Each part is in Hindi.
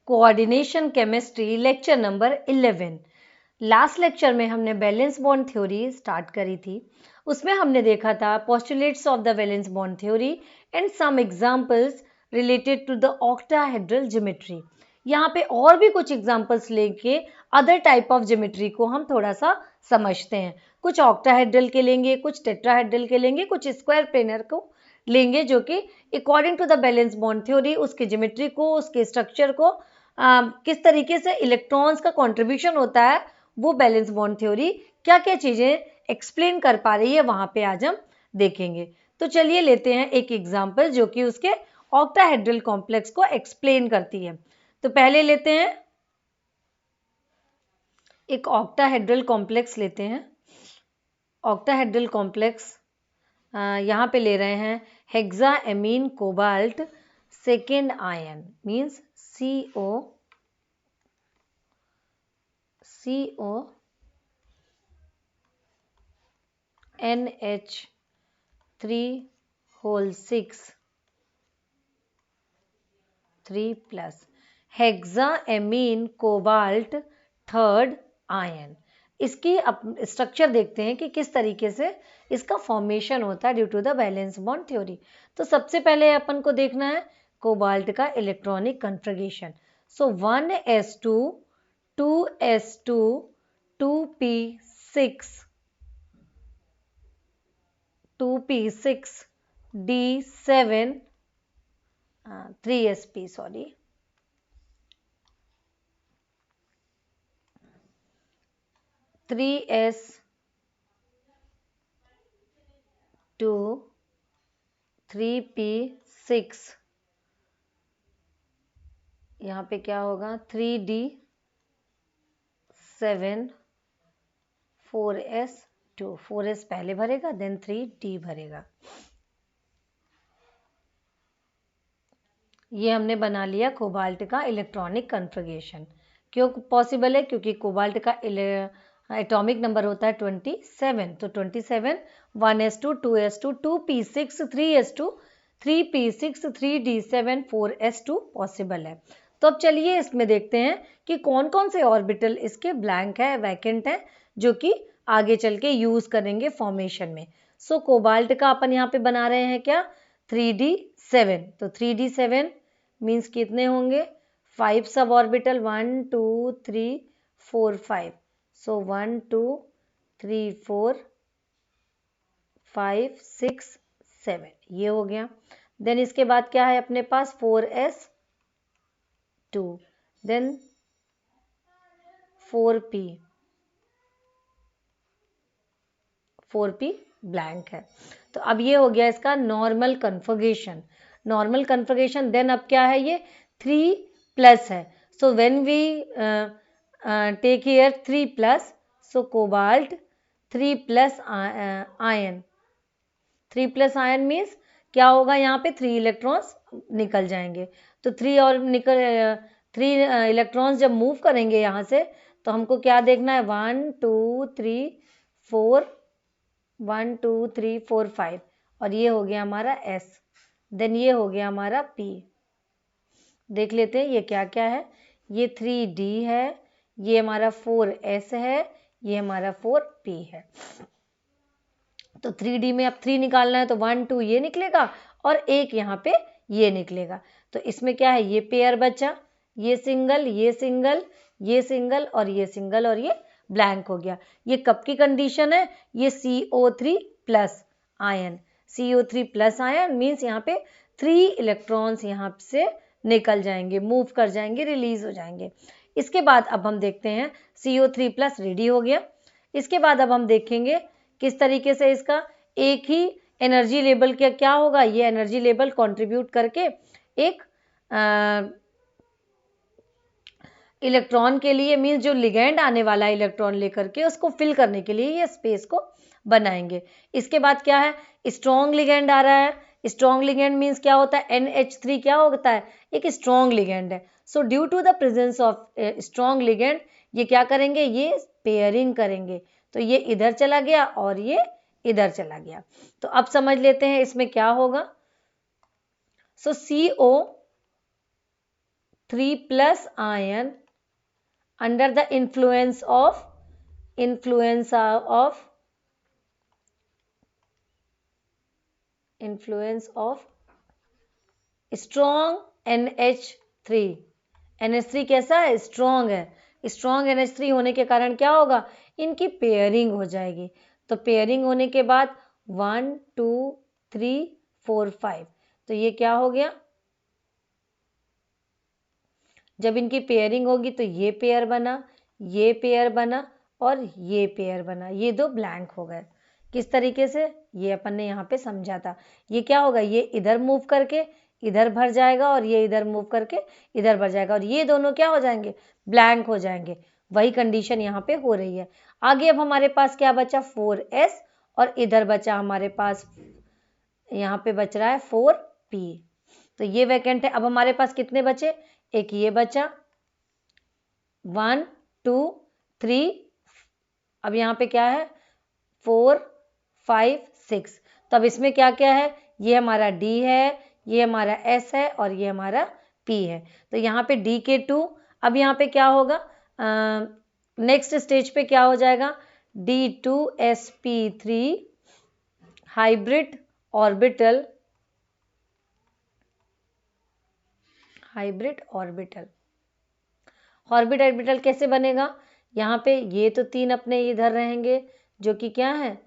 Coordination chemistry lecture number 11। Last lecture में हमने वैलेंस बॉन्ड थ्योरी स्टार्ट करी थी। उसमें हमने देखा था postulates of the valence bond theory and some examples related to the octahedral geometry. यहाँ पे और भी कुछ एग्जांपल्स लेके अदर टाइप ऑफ ज्योमेट्री को हम थोड़ा सा समझते हैं। कुछ ऑक्टाहेड्रल के लेंगे, कुछ टेट्राहेड्रल के लेंगे, कुछ स्क्वायर प्लेनर को लेंगे, जो कि according to the valence bond theory उसके ज्योमेट्री को, उसके स्ट्रक्चर को किस तरीके से इलेक्ट्रॉन्स का कंट्रीब्यूशन होता है, वो बैलेंस बॉन्ड थ्योरी क्या क्या चीजें एक्सप्लेन कर पा रही है, वहां पे आज हम देखेंगे। तो चलिए लेते हैं एक एग्जांपल जो कि उसके ऑक्टाहेड्रल कॉम्प्लेक्स को एक्सप्लेन करती है। तो पहले लेते हैं एक ऑक्टाहेड्रल कॉम्प्लेक्स लेते हैं। ऑक्टाहेड्रल कॉम्प्लेक्स यहाँ पे ले रहे हैं hexaammine cobalt second ion means CO NH3 3+ hexaammine cobalt third ion. इसकी स्ट्रक्चर देखते हैं कि किस तरीके से इसका फॉर्मेशन होता है due to the valence bond theory. तो सबसे पहले अपन को देखना है कोबाल्ट का इलेक्ट्रॉनिक कन्फिगरेशन। सो 1s2 2s2 2p6 2p6 d7 3sp 3s2 3p6 यहाँ पे क्या होगा 3d7 4s2 4s पहले भरेगा देन 3d भरेगा। ये हमने बना लिया कोबाल्ट का इलेक्ट्रॉनिक कन्फिगरेशन। क्यों पॉसिबल है? क्योंकि कोबाल्ट का एटॉमिक नंबर होता है 27। तो 27 1s2 2s2 2p6 3s2 3p6 3d7 4s2 possible है। तो अब चलिए इसमें देखते हैं कि कौन कौन से ऑर्बिटल इसके ब्लैंक है, वैकेंट है, जो कि आगे चल के यूज करेंगे फॉर्मेशन में। सो कोबाल्ट का अपन यहाँ पे बना रहे हैं क्या 3d7। तो 3d7 मीन्स कितने होंगे 5 सब ऑर्बिटल 1 2 3 4 5। सो 1 2 3 4 5 6 7 ये हो गया। देन इसके बाद क्या है अपने पास 4s2 देन 4p ब्लैंक है। तो अब ये हो गया इसका normal configuration. Normal configuration then अब क्या है ये 3+ है। So when we take here 3+, so cobalt 3+ ion 3+ ion means क्या होगा यहाँ पे 3 इलेक्ट्रॉन्स निकल जाएंगे। तो 3 इलेक्ट्रॉन्स जब मूव करेंगे यहाँ से तो हमको क्या देखना है 1 2 3 4 1 2 3 4 5 और ये हो गया हमारा S। देन ये हो गया हमारा P। देख लेते हैं ये क्या क्या है। ये 3D है, ये हमारा 4S है, ये हमारा 4P है। तो 3D में अब 3 निकालना है तो 1 2 ये निकलेगा और एक यहाँ पे ये निकलेगा। तो इसमें क्या है ये पेयर बचा, ये सिंगल ये सिंगल ये सिंगल और ये सिंगल और ये ब्लैंक हो गया। ये कब की कंडीशन है? ये CO3+ ion. CO3+ ion means यहाँ पे 3 इलेक्ट्रॉन्स यहाँ से निकल जाएंगे, मूव कर जाएंगे, रिलीज हो जाएंगे। इसके बाद अब हम देखते हैं CO3+ रेडी हो गया। इसके बाद अब हम देखेंगे किस तरीके से इसका एक ही एनर्जी लेवल क्या होगा। ये एनर्जी लेवल कंट्रीब्यूट करके एक इलेक्ट्रॉन के लिए मीन्स जो लिगेंड आने वाला है इलेक्ट्रॉन लेकर के उसको फिल करने के लिए ये स्पेस को बनाएंगे। इसके बाद क्या है स्ट्रॉन्ग लिगेंड आ रहा है। स्ट्रॉन्ग लिगेंड मीन्स क्या होता है NH3 क्या होता है एक स्ट्रॉन्ग लिगेंड है। So due to the presence of strong ligand ये क्या करेंगे ये पेयरिंग करेंगे। तो ये इधर चला गया और ये इधर चला गया। तो अब समझ लेते हैं इसमें क्या होगा। सो 3+ ion under the influence of strong NH3। NH3 कैसा है? स्ट्रॉन्ग है। स्ट्रॉन्ग NH3 होने के कारण क्या होगा? इनकी पेयरिंग हो जाएगी। तो पेयरिंग होने के बाद 1 2 3 4 5, तो ये क्या हो गया? जब इनकी पेयरिंग होगी तो ये पेयर बना, ये पेयर बना और ये पेयर बना। ये दो ब्लैंक हो गए। किस तरीके से? ये अपन ने यहाँ पे समझा था। ये क्या होगा? ये इधर मूव करके इधर भर जाएगा और ये इधर मूव करके इधर भर जाएगा और ये दोनों क्या हो जाएंगे? ब्लैंक हो जाएंगे। वही कंडीशन यहाँ पे हो रही है। आगे अब हमारे पास क्या बचा? 4s और इधर बचा हमारे पास, यहाँ पे बच रहा है 4p। तो ये वैकेंट है। अब हमारे पास कितने बचे? एक ये बचा 1 2 3, अब यहाँ पे क्या है? 4 5 6। तो अब इसमें क्या क्या है? ये हमारा D है, ये हमारा S है और ये हमारा P है। तो यहाँ पे DK2। अब यहाँ पे क्या होगा? नेक्स्ट स्टेज पे क्या हो जाएगा? D2sp3 hybrid orbital. ऑर्बिटल कैसे बनेगा? यहाँ पे ये तो 3 अपने इधर रहेंगे जो कि क्या है?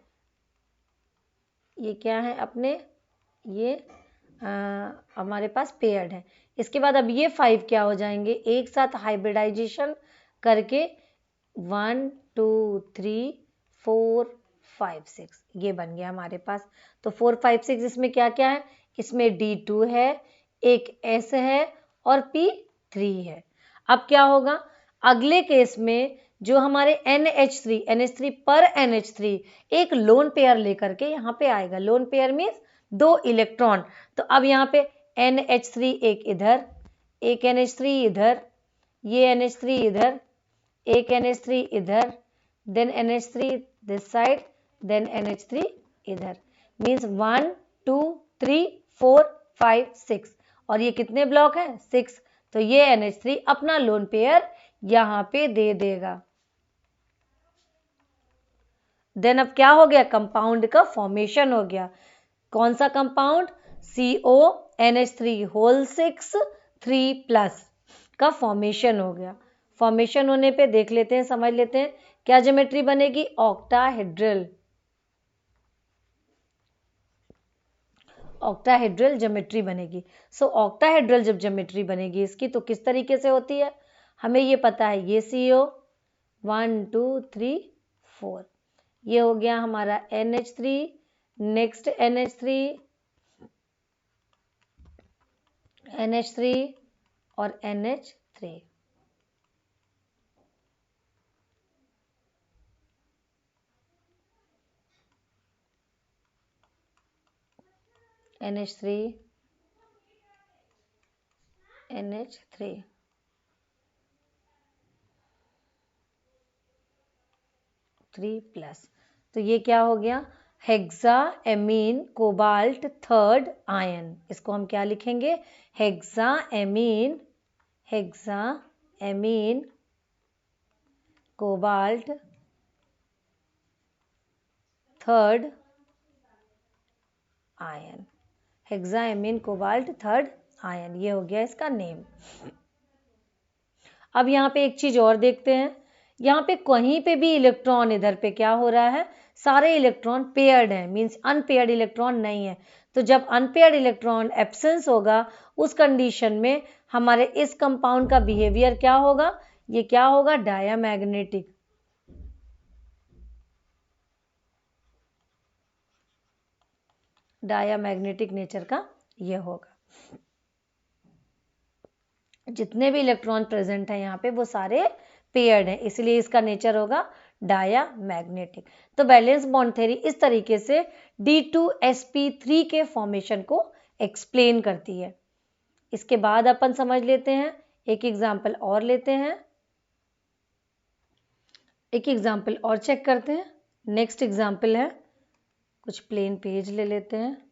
ये क्या है अपने? ये हमारे पास पेयर्ड है। इसके बाद अब ये 5 क्या हो जाएंगे? एक साथ हाइब्रिडाइजेशन करके 1 2 3 4 5 6 ये बन गया हमारे पास। तो 4 5 6 इसमें क्या क्या है? इसमें D2 है, एक S है और P3 है। अब क्या होगा? अगले केस में जो हमारे NH3 पर NH3 एक लोन पेयर लेकर के यहाँ पे आएगा। Lone pair means 2 electron. तो अब यहाँ पे NH3 एक इधर, एक NH3 इधर, ये NH3 इधर, एक NH3 इधर, then NH3 this side, then NH3 इधर। मीन्स 1 2 3 4 5 6 और ये कितने ब्लॉक है? 6। तो ये NH3 अपना लोन पेयर यहाँ पे दे देगा। देन अब क्या हो गया? कंपाउंड का फॉर्मेशन हो गया। कौन सा कंपाउंड? CONH3 होल 6 3+ का फॉर्मेशन हो गया। फॉर्मेशन होने पे देख लेते हैं, समझ लेते हैं क्या ज्योमेट्री बनेगी? ऑक्टाहेड्रल ज्योमेट्री बनेगी। सो ऑक्टाहेड्रल जब ज्योमेट्री बनेगी इसकी, तो किस तरीके से होती है? हमें ये पता है। ये CO 1 2 3 4, ये हो गया हमारा NH3, नेक्स्ट NH3 और NH3। NH3 3+। तो ये क्या हो गया? Hexaammine cobalt third ion. इसको हम क्या लिखेंगे? Hexaammine cobalt third ion. Hexaammine cobalt third ion, ये हो गया इसका नेम। अब यहाँ पे एक चीज और देखते हैं। यहाँ पे कहीं पे भी इलेक्ट्रॉन, इधर पे क्या हो रहा है? सारे इलेक्ट्रॉन पेयर्ड हैं, मीन्स अनपेयर्ड इलेक्ट्रॉन नहीं है। तो जब अनपेयर्ड इलेक्ट्रॉन एब्सेंस होगा, उस कंडीशन में हमारे इस कंपाउंड का बिहेवियर क्या होगा? ये क्या होगा? डायामैग्नेटिक। डायामैग्नेटिक नेचर का ये होगा। जितने भी इलेक्ट्रॉन प्रेजेंट है यहाँ पे वो सारे पेयर्ड हैं, इसलिए इसका नेचर होगा डायामैग्नेटिक। तो वैलेंस बॉन्ड थ्योरी इस तरीके से D2sp3 के फॉर्मेशन को एक्सप्लेन करती है। इसके बाद अपन समझ लेते हैं, एक एग्जाम्पल और लेते हैं, एक एग्जाम्पल और चेक करते हैं। नेक्स्ट एग्जाम्पल है, कुछ प्लेन पेज ले लेते हैं।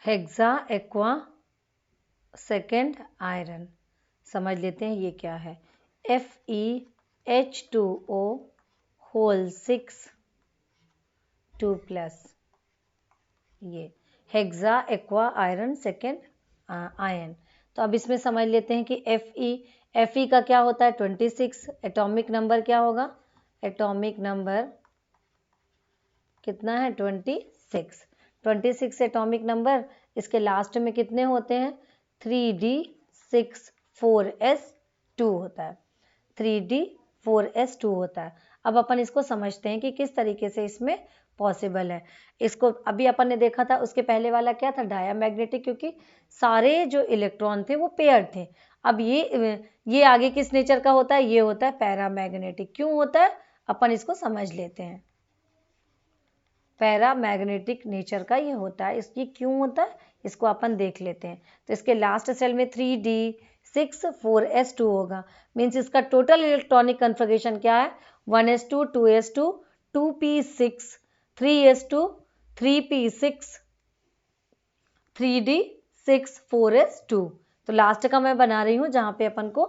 Hexa aqua second iron. समझ लेते हैं ये क्या है। FeH2O होल 6 2+, ये hexa aqua iron second ion. तो अब इसमें समझ लेते हैं कि Fe का क्या होता है 26, एटॉमिक नंबर क्या होगा, एटॉमिक नंबर कितना है 26 एटॉमिक नंबर। इसके लास्ट में कितने होते हैं 3D6 4s2 होता है, 3D4s2 होता है। अब अपन इसको समझते हैं कि किस तरीके से इसमें पॉसिबल है। इसको अभी अपन ने देखा था, उसके पहले वाला क्या था डायामैग्नेटिक, क्योंकि सारे जो इलेक्ट्रॉन थे वो पेयर थे। अब ये आगे किस नेचर का होता है, ये होता है पैरामैग्नेटिक। क्यों होता है अपन इसको समझ लेते हैं। पैरामैग्नेटिक नेचर का ये होता है, इसकी क्यों होता है इसको अपन देख लेते हैं। तो इसके लास्ट सेल में 3D6 4s2 होगा, मीन्स इसका टोटल इलेक्ट्रॉनिक कन्फिगरेशन क्या है 1s2 2s2 2p6 3s2 3p6 3D6 4s2। तो लास्ट का मैं बना रही हूँ जहाँ पे अपन को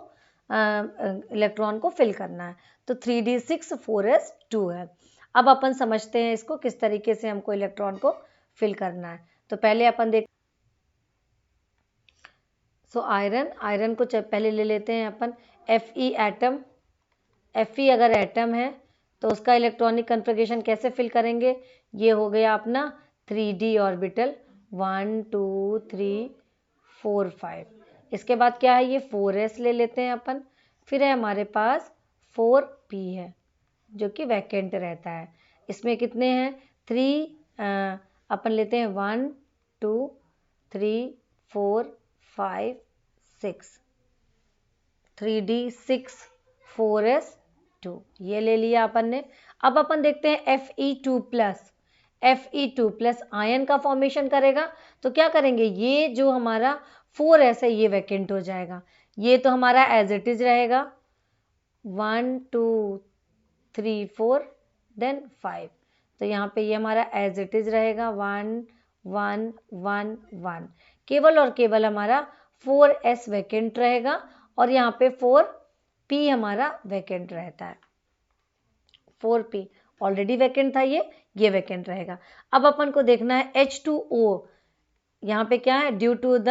इलेक्ट्रॉन को फिल करना है, तो 3D6 4s2 है। अब अपन समझते हैं इसको किस तरीके से हमको इलेक्ट्रॉन को फिल करना है। तो पहले अपन देख आयरन को पहले ले लेते हैं अपन Fe एटम। Fe अगर एटम है तो उसका इलेक्ट्रॉनिक कन्फिगरेशन कैसे फिल करेंगे, ये हो गया अपना 3D ऑर्बिटल 1 2 3 4 5। इसके बाद क्या है ये 4s ले लेते हैं अपन, फिर है हमारे पास 4p है जो कि वैकेंट रहता है। इसमें कितने हैं 3 अपन लेते हैं 1 2 3 4 5 6 3D6 4s2 ये ले लिया अपन ने। अब अपन देखते हैं Fe2+ आयन का फॉर्मेशन करेगा। तो क्या करेंगे, ये जो हमारा 4s है ये वैकेंट हो जाएगा, ये तो हमारा एज इट इज रहेगा 1 2 3 4 देन 5। तो यहाँ पे ये हमारा एज इट इज रहेगा 1 1 1 1। केवल और केवल हमारा 4s वैकेंट रहेगा और यहाँ पे 4p हमारा वैकेंट रहता है। 4p ऑलरेडी वैकेंट था, ये वैकेंट रहेगा। अब अपन को देखना है H2O, यहाँ पे क्या है due to the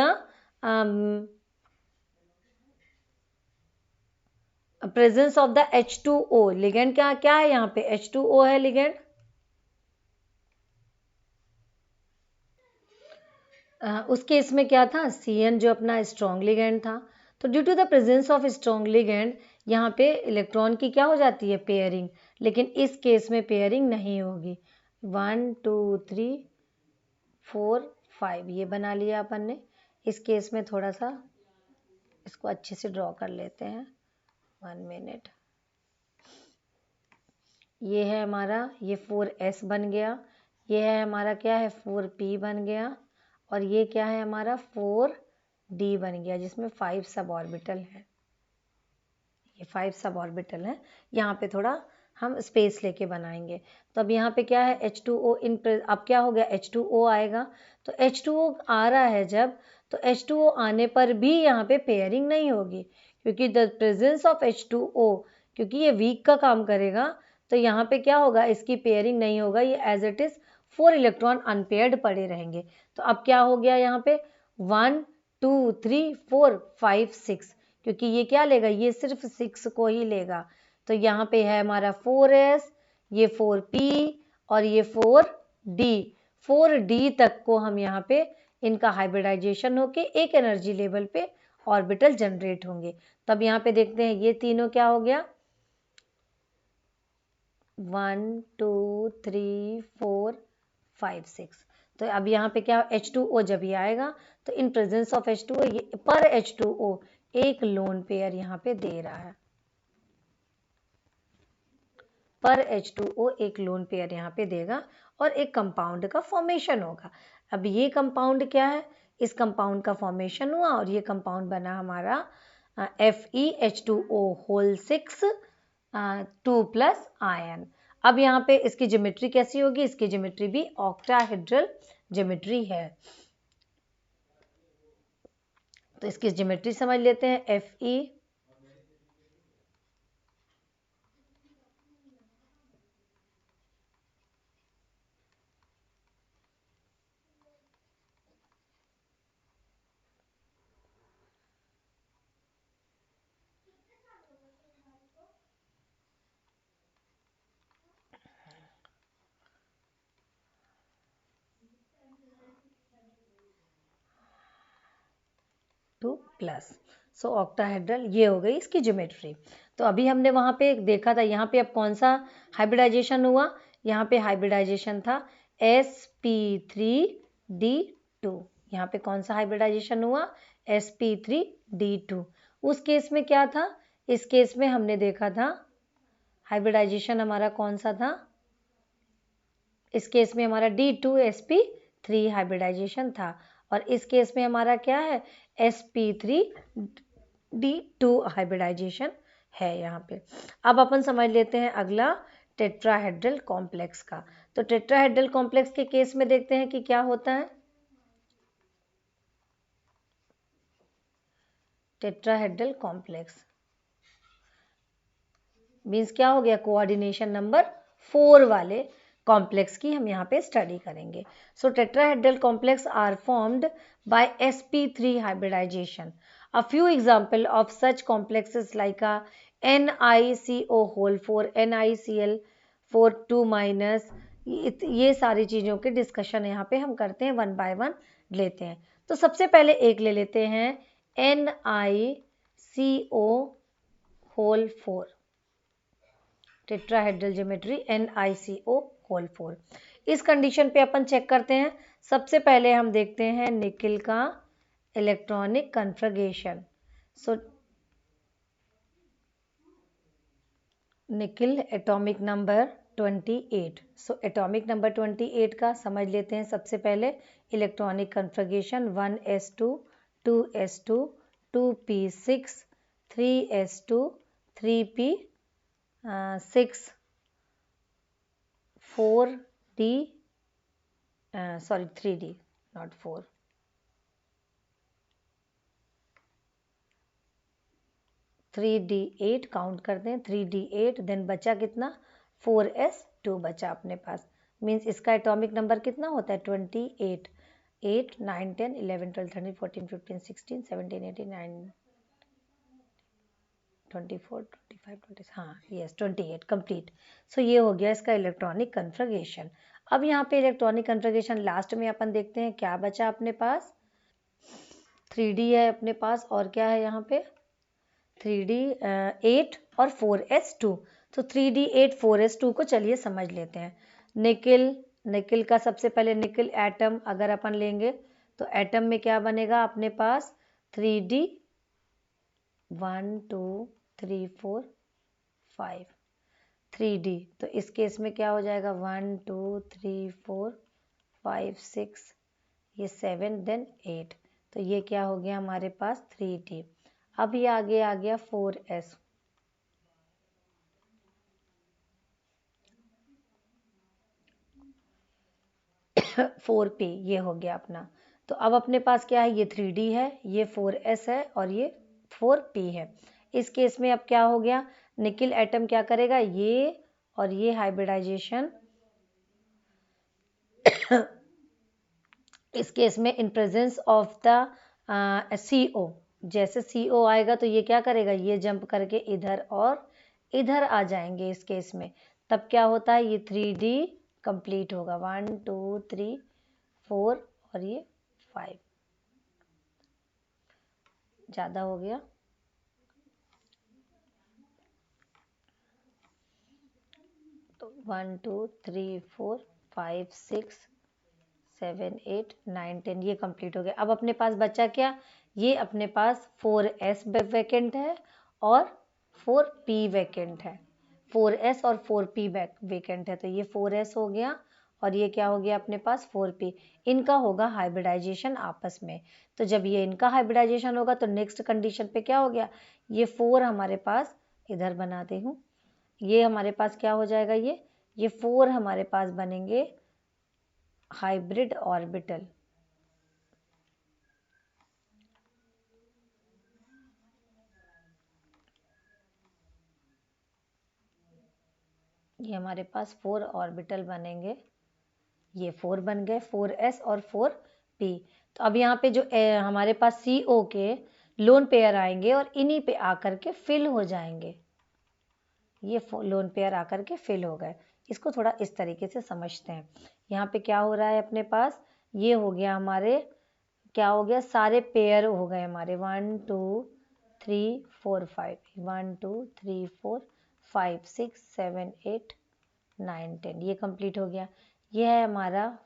presence of the H2O ligand क्या है यहाँ पे H2O है लिगेंड। उस केस में क्या था Cn जो अपना स्ट्रॉन्ग लिगेंड था। तो due to the presence of strong ligand यहाँ पे इलेक्ट्रॉन की क्या हो जाती है पेयरिंग, लेकिन इस केस में पेयरिंग नहीं होगी। 1 2 3 4 5 ये बना लिया अपन ने। इस केस में थोड़ा सा इसको अच्छे से ड्रॉ कर लेते हैं 1 मिनट। ये है हमारा ये 4s बन गया, ये है हमारा क्या है 4p बन गया, और ये क्या है हमारा 4d बन गया जिसमें 5 सब ऑर्बिटल है। ये 5 सब ऑर्बिटल है, यहाँ पे थोड़ा हम स्पेस लेके बनाएंगे। तो अब यहाँ पे क्या है H2O अब क्या हो गया H2O आएगा। तो H2O आ रहा है जब, तो H2O आने पर भी यहाँ पे पेयरिंग नहीं होगी, क्योंकि द प्रेजेंस ऑफ H2O, क्योंकि ये वीक का काम करेगा, तो यहाँ पे क्या होगा इसकी पेयरिंग नहीं होगा, ये as it is 4 electron unpaired पड़े रहेंगे। तो अब क्या हो गया यहाँ पे 1 2 3 4 5 6, क्योंकि ये क्या लेगा ये सिर्फ 6 को ही लेगा। तो यहाँ पे है हमारा 4s, ये 4p और ये 4d तक को हम यहाँ पे इनका हाइब्रिडाइजेशन होके एक एनर्जी लेवल पे ऑर्बिटल जनरेट होंगे। तब यहाँ पे देखते हैं ये तीनों क्या हो गया 1 2 3 4 5 6। तो अब यहाँ पे क्या H2O जब ये आएगा तो इन प्रेजेंस ऑफ H2O ये पर H2O एक लोन पेयर यहाँ पे दे रहा है, पर H2O एक लोन पेयर यहाँ पे देगा और एक कंपाउंड का फॉर्मेशन होगा। अब ये कंपाउंड क्या है, इस कंपाउंड का फॉर्मेशन हुआ और ये कंपाउंड बना हमारा FeH2O होल 6 2+ आयन। अब यहाँ पे इसकी ज्योमेट्री कैसी होगी, इसकी ज्योमेट्री भी ऑक्टाहेड्रल ज्योमेट्री है। तो इसकी ज्योमेट्री समझ लेते हैं। Fe 2 plus. सो ऑक्टाहेड्रल, ये हो गई इसकी ज्योमेट्री। तो अभी हमने वहाँ पे देखा था, यहाँ पे अब कौन सा हाइब्रिडाइजेशन हुआ, यहाँ पे हाइब्रिडाइजेशन था sp3d2। यहाँ पे कौन सा हाइब्रिडाइजेशन हुआ, sp3d2। उस केस में क्या था, इस केस में हमने देखा था हाइब्रिडाइजेशन हमारा कौन सा था, इस केस में हमारा D2sp3 हाइब्रिडाइजेशन था, और इस केस में हमारा क्या है, sp3d2 हाइब्रिडाइजेशन है यहाँ पे। अब अपन समझ लेते हैं अगला टेट्राहेड्रल कॉम्प्लेक्स का। तो टेट्राहेड्रल कॉम्प्लेक्स के केस में देखते हैं कि क्या होता है। टेट्राहेड्रल कॉम्प्लेक्स मीन्स क्या हो गया, कोऑर्डिनेशन नंबर 4 वाले कॉम्प्लेक्स की हम यहाँ पे स्टडी करेंगे। So tetrahedral complex are formed by sp3 hybridization. A few example of such complexes like a NiCO whole 4, NiCl4 2 minus, ये सारी चीज़ों के डिस्कशन यहाँ पे हम करते हैं, वन बाय वन लेते हैं। तो सबसे पहले एक ले लेते हैं NiCO whole 4, tetrahedral geometry NiCO whole 4। इस कंडीशन पे अपन चेक करते हैं। सबसे पहले हम देखते हैं निकिल का electronic configuration. So nickel atomic number 28। So atomic number 28 का समझ लेते हैं। सबसे पहले electronic configuration 1s2 2s2 2p6 3s2 3p6 4d, sorry 3d not 4, 3d8 count करते हैं, 3d8 देन बचा कितना 4s2 बचा अपने पास। मीन्स इसका एटॉमिक नंबर कितना होता है 28। 8 9 10 11 12 13 14 15 16 17 18 19 24 25 26, हाँ यस 28 कंप्लीट। सो ये हो गया इसका इलेक्ट्रॉनिक कन्फिगरेशन। अब यहाँ पे इलेक्ट्रॉनिक कन्फिगरेशन लास्ट में अपन देखते हैं क्या बचा अपने पास, 3d है अपने पास, और क्या है यहाँ पे 3d 8 और 4s2। तो 3d8 4s2 को चलिए समझ लेते हैं। निकिल का सबसे पहले निकिल एटम अगर अपन लेंगे तो एटम में क्या बनेगा अपने पास 3d 1 2 3 4 5 3d। तो इस केस में क्या हो जाएगा 1 2 3 4 5 6 ये 7 देन 8। तो ये क्या हो गया हमारे पास 3d। अब ये आगे आ गया 4s, 4p ये हो गया अपना। तो अब अपने पास क्या है, ये 3d है, ये 4s है और ये 4p है। इस केस में अब क्या हो गया, निकिल एटम क्या करेगा, ये और ये हाइब्रिडाइजेशन इस केस में in presence of the CO, जैसे CO आएगा तो ये क्या करेगा, ये जंप करके इधर और इधर आ जाएंगे। इस केस में तब क्या होता है, ये 3d कंप्लीट होगा 1 2 3 4 और ये 5 ज़्यादा हो गया। तो 1 2 3 4 5 6 7 8 9 10 ये कंप्लीट हो गया। अब अपने पास बचा क्या, ये अपने पास 4s वैकेंट है और 4p वैकेंट है, 4s और 4p वैकेंट है। तो ये 4s हो गया और ये क्या हो गया अपने पास 4p। इनका होगा हाइब्रिडाइजेशन आपस में। तो जब ये इनका हाइब्रिडाइजेशन होगा तो नेक्स्ट कंडीशन पे क्या हो गया, ये 4 हमारे पास इधर बनाते हूँ, ये हमारे पास क्या हो जाएगा, ये 4 हमारे पास बनेंगे हाइब्रिड ऑर्बिटल। ये हमारे पास 4 ऑर्बिटल बनेंगे, ये 4 बन गए, 4s और 4p। तो अब यहाँ पे जो हमारे पास CO के लोन पेयर आएंगे और इन्हीं पे आकर के फिल हो जाएंगे, ये लोन पेयर आकर के फिल हो गए। इसको थोड़ा इस तरीके से समझते हैं। यहाँ पे क्या हो रहा है अपने पास, ये हो गया हमारे, क्या हो गया, सारे पेयर हो गए हमारे 1 2 3 4 5, 1 2 3 4 5 6 7 8 9 10, ये कंप्लीट हो गया। ये है हमारा,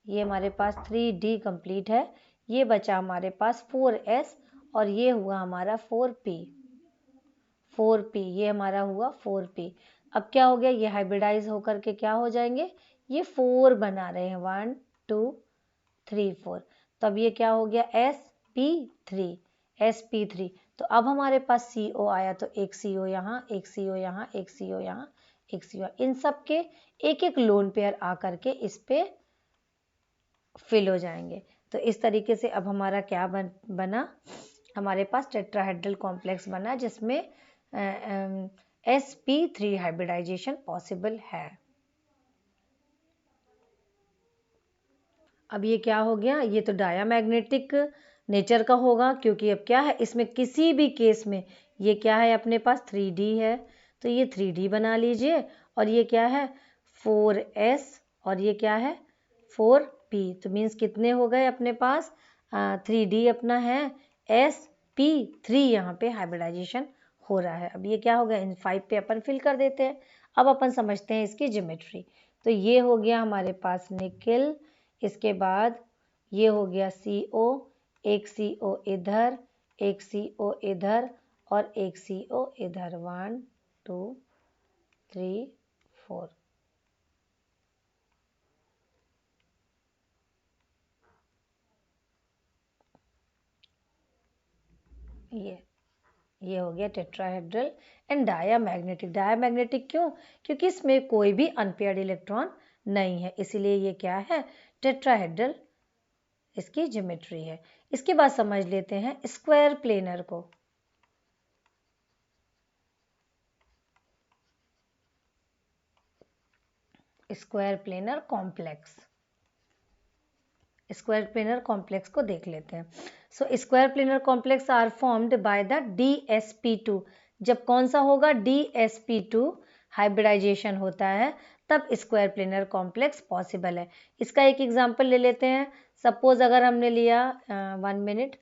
ये हमारे पास 3D कंप्लीट है। ये बचा हमारे पास 4s और ये हुआ हमारा 4p, 4p, ये हमारा हुआ 4p। अब क्या हो गया, ये हाइब्रिडाइज होकर के क्या हो जाएंगे, ये 4 बना रहे हैं, 1 2 3 4। तो अब ये क्या हो गया, sp3, sp3। तो अब हमारे पास CO आया, तो एक CO यहाँ, एक CO यहाँ, एक CO यहाँ, एक CO, इन सब के एक एक लोन पेयर आकर के इस पे फिल हो जाएंगे। तो इस तरीके से अब हमारा क्या बना, हमारे पास टेट्राहेड्रल कॉम्प्लेक्स बना जिसमें sp3 हाइब्रिडाइजेशन पॉसिबल है। अब ये क्या हो गया, ये तो डायामैग्नेटिक नेचर का होगा, क्योंकि अब क्या है, इसमें किसी भी केस में ये क्या है, अपने पास 3D है, तो ये 3D बना लीजिए। और ये क्या है, 4s और ये क्या है, 4p। तो मीन्स कितने हो गए अपने पास, 3D अपना है, sp3 यहाँ पे हाइब्रिडाइजेशन हो रहा है। अब ये क्या हो गया, इन 5 पे अपन फिल कर देते हैं। अब अपन समझते हैं इसकी ज्योमेट्री। तो ये हो गया हमारे पास निकिल, इसके बाद ये हो गया CO, एक CO इधर, एक CO इधर और एक CO इधर, 1 2 3 4। ये हो गया टेट्राहेड्रल एंड डायामैग्नेटिक। डायामैग्नेटिक क्यों, क्योंकि इसमें कोई भी अनपेयर्ड इलेक्ट्रॉन नहीं है, इसीलिए ये क्या है, टेट्राहेड्रल इसकी ज्योमेट्री है। इसके बाद समझ लेते हैं स्क्वायर प्लेनर को। Square planar complex, square planar complex को देख लेते हैं। So square planar complex are formed by the DsP2। जब कौन सा होगा, DsP2 हाइब्रिडाइजेशन होता है, तब स्क्वायर प्लेनर कॉम्प्लेक्स पॉसिबल है। इसका एक एग्जांपल ले लेते हैं। सपोज अगर हमने लिया 1 मिनट,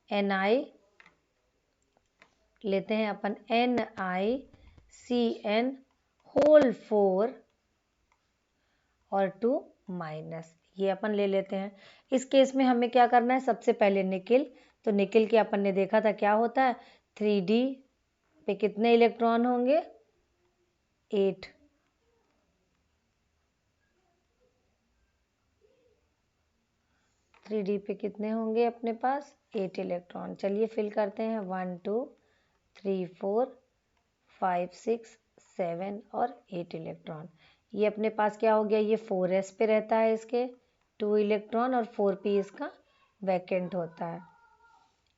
Ni लेते हैं अपन, NiCN होल 4 और 2 माइनस, ये अपन ले लेते हैं। इस केस में हमें क्या करना है, सबसे पहले निकिल। तो निकिल के अपन ने देखा था क्या होता है, 3D पे कितने इलेक्ट्रॉन होंगे, 8। 3D पे कितने होंगे अपने पास, 8 इलेक्ट्रॉन। चलिए फिल करते हैं, 1 2 3 4 5 6 7 और 8 इलेक्ट्रॉन। ये अपने पास क्या हो गया, ये 4s पे रहता है, इसके 2 इलेक्ट्रॉन और 4p इसका वैकेंट होता है।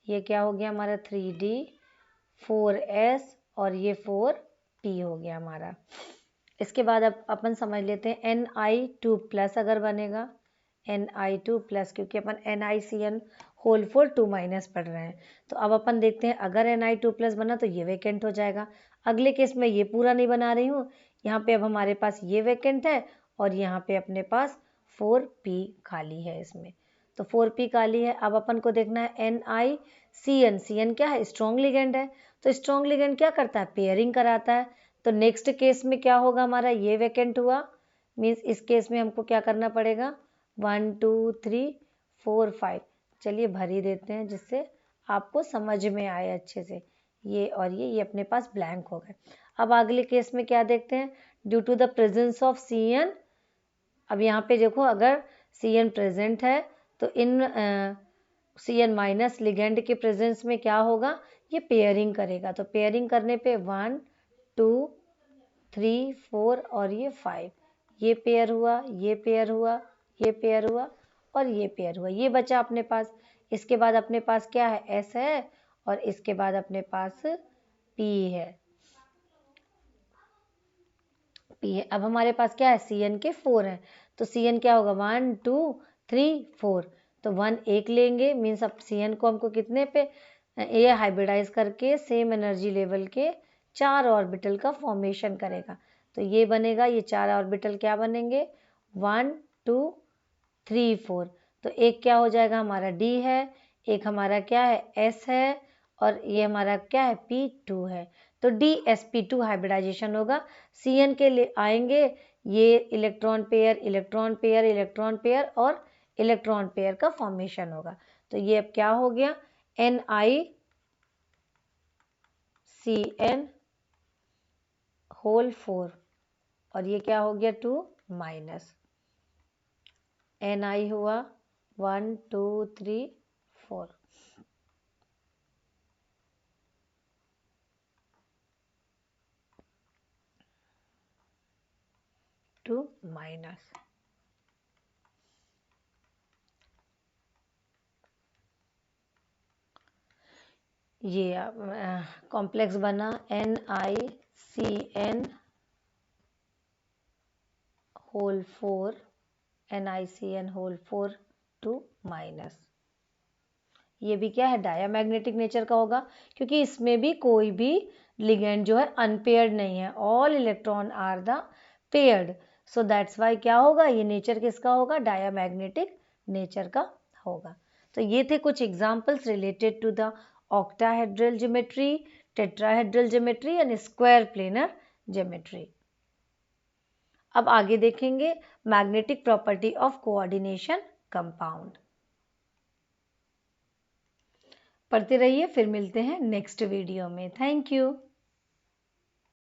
ये क्या हो गया हमारा, 3D 4s और ये 4p हो गया हमारा। इसके बाद अब अपन समझ लेते हैं Ni2 प्लस अगर बनेगा, Ni2 प्लस, क्योंकि अपन NiCN होल 4 2 माइनस पढ़ रहे हैं। तो अब अपन देखते हैं, अगर Ni2 प्लस बना तो ये वैकेंट हो जाएगा। अगले केस में ये पूरा नहीं बना रही हूँ, यहाँ पे अब हमारे पास ये वैकेंट है और यहाँ पे अपने पास 4p खाली है इसमें। तो 4p खाली है। अब अपन को देखना है NiCN, CN क्या है, स्ट्रॉन्ग लिगेंड है। तो स्ट्रॉन्ग लिगेंड क्या करता है, पेयरिंग कराता है। तो नेक्स्ट केस में क्या होगा हमारा, ये वैकेंट हुआ, मीन्स इस केस में हमको क्या करना पड़ेगा, 1 2 3 4 5। चलिए भर ही देते हैं जिससे आपको समझ में आए अच्छे से। ये और ये अपने पास ब्लैंक हो गए। अब अगले केस में क्या देखते हैं, due to the presence of CN। अब यहाँ पे देखो, अगर CN प्रेजेंट है तो इन CN माइनस लिगेंड के प्रेजेंस में क्या होगा, ये पेयरिंग करेगा। तो पेयरिंग करने पे 1 2 3 4 और ये 5, ये पेयर हुआ, ये पेयर हुआ, ये पेयर हुआ और ये पेयर हुआ, ये बचा अपने पास। इसके बाद अपने पास क्या है, S है और इसके बाद अपने पास P है। पी है। अब हमारे पास क्या है, Cn के 4 हैं, तो Cn क्या होगा 1 2 3 4, तो 1 एक लेंगे, मीन्स अब Cn को हमको कितने पे ये हाइब्रिडाइज करके सेम एनर्जी लेवल के 4 ऑर्बिटल का फॉर्मेशन करेगा। तो ये बनेगा, ये 4 ऑर्बिटल क्या बनेंगे 1 2 3 4। तो एक क्या हो जाएगा हमारा D है, एक हमारा क्या है S है, और ये हमारा क्या है P2 है। तो DsP2 हाइब्रिडाइजेशन होगा। Cn के लिए आएंगे ये electron pair electron pair electron pair और इलेक्ट्रॉन पेयर का फॉर्मेशन होगा। तो ये अब क्या हो गया NiCN होल 4, और ये क्या हो गया 2 माइनस Ni हुआ 1 2 3 4। 2 माइनस, ये कॉम्प्लेक्स बना NiCN whole 4, NiCN whole 4 2 minus. ये भी क्या है डायामैग्नेटिक नेचर का होगा, क्योंकि इसमें भी कोई भी लिगेंड जो है अनपेयर्ड नहीं है, all electron are the paired. So that's why क्या होगा, ये नेचर किसका होगा, डायामैग्नेटिक नेचर का होगा। तो ये थे कुछ examples related to the octahedral geometry, tetrahedral geometry and square planar geometry. अब आगे देखेंगे magnetic property of coordination compound. पढ़ते रहिए, फिर मिलते हैं नेक्स्ट वीडियो में। Thank you.